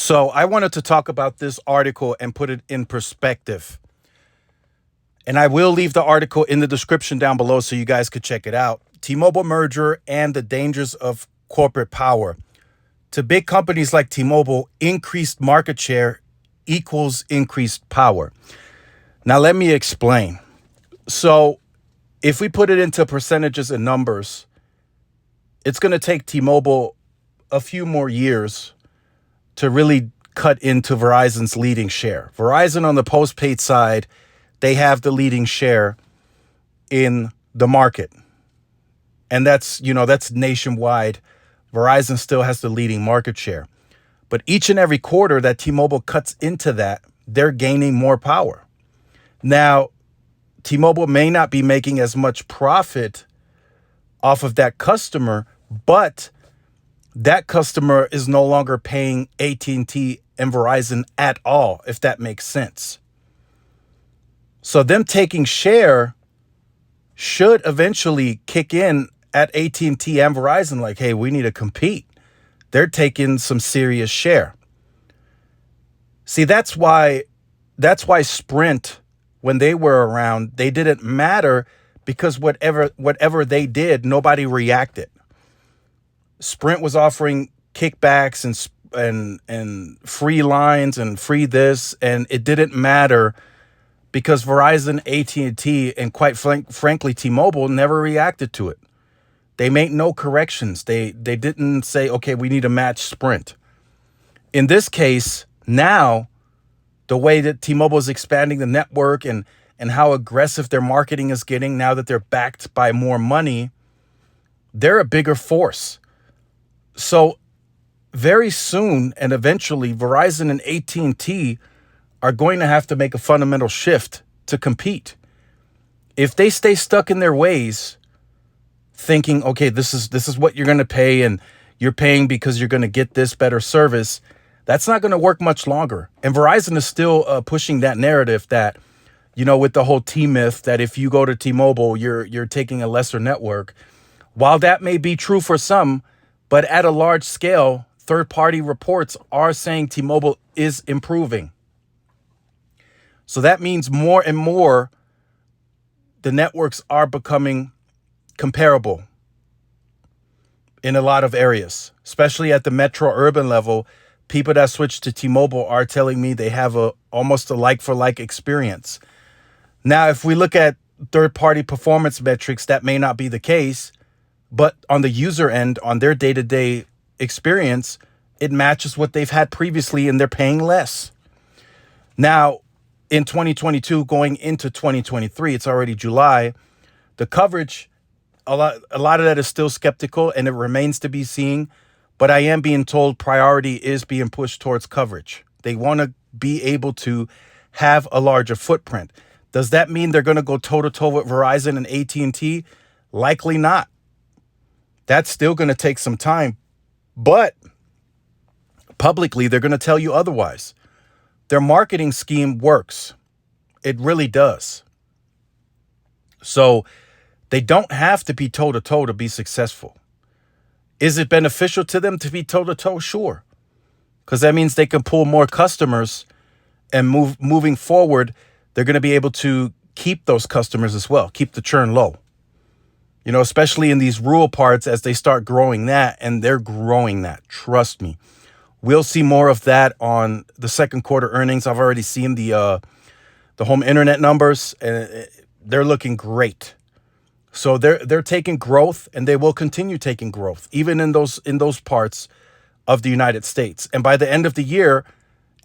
So I wanted to talk about this article and put it in perspective. And I will leave the article in the description down below so you guys could check it out. T-Mobile merger and the dangers of corporate power. To big companies like T-Mobile, increased market share equals increased power. Now, let me explain. So if we put it into percentages and numbers, it's going to take T-Mobile a few more years to really cut into Verizon's leading share. Verizon on the postpaid side, they have the leading share in the market. And that's nationwide. Verizon still has the leading market share. But each and every quarter that T-Mobile cuts into that, they're gaining more power. Now, T-Mobile may not be making as much profit off of that customer, but that customer is no longer paying AT&T and Verizon at all, if that makes sense. So them taking share should eventually kick in at AT&T and Verizon like, hey, we need to compete. They're taking some serious share. See, that's why Sprint, when they were around, they didn't matter because whatever they did, nobody reacted. Sprint was offering kickbacks and free lines and free this, and it didn't matter because Verizon, AT&T, and quite frankly, T-Mobile never reacted to it. They made no corrections. They didn't say, okay, we need to match Sprint. In this case, now, the way that T-Mobile is expanding the network and how aggressive their marketing is getting now that they're backed by more money, they're a bigger force. So very soon and eventually, Verizon and AT&T are going to have to make a fundamental shift to compete. If they stay stuck in their ways, thinking, okay, this is what you're going to pay and you're paying because you're going to get this better service, that's not going to work much longer. And Verizon is still pushing that narrative that, with the whole T-myth that if you go to T-Mobile, you're taking a lesser network. While that may be true for some, but at a large scale, third-party reports are saying T-Mobile is improving. So that means more and more the networks are becoming comparable in a lot of areas, especially at the metro urban level. People that switch to T-Mobile are telling me they have almost a like-for-like experience. Now, if we look at third-party performance metrics, that may not be the case, but on the user end, on their day-to-day experience, it matches what they've had previously and they're paying less. Now, in 2022, going into 2023, it's already July, the coverage, a lot of that is still skeptical and it remains to be seen, but I am being told priority is being pushed towards coverage. They want to be able to have a larger footprint. Does that mean they're going to go toe-to-toe with Verizon and AT&T? Likely not. That's still going to take some time, but publicly, they're going to tell you otherwise. Their marketing scheme works. It really does. So they don't have to be toe-to-toe to be successful. Is it beneficial to them to be toe-to-toe? Sure. Because that means they can pull more customers and moving forward, they're going to be able to keep those customers as well, keep the churn low. Especially in these rural parts as they start growing that, and they're growing that. Trust me. We'll see more of that on the second quarter earnings. I've already seen the home internet numbers, and they're looking great. So they're taking growth, and they will continue taking growth, even in those parts of the United States. And by the end of the year,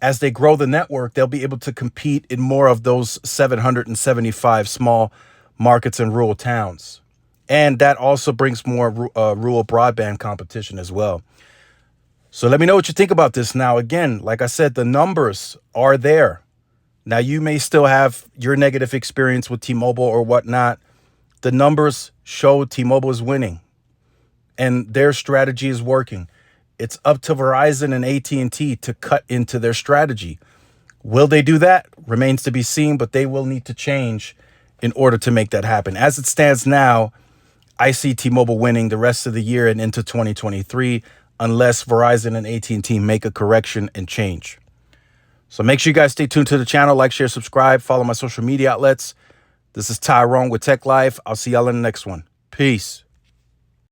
as they grow the network, they'll be able to compete in more of those 775 small markets and rural towns. And that also brings more rural broadband competition as well. So let me know what you think about this. Now, again, like I said, the numbers are there. Now, you may still have your negative experience with T-Mobile or whatnot. The numbers show T-Mobile is winning and their strategy is working. It's up to Verizon and AT&T to cut into their strategy. Will they do that? Remains to be seen, but they will need to change in order to make that happen. As it stands now, I see T-Mobile winning the rest of the year and into 2023 unless Verizon and AT&T make a correction and change. So make sure you guys stay tuned to the channel, like, share, subscribe, follow my social media outlets. This is Tyrone with Tech Life. I'll see y'all in the next one. Peace.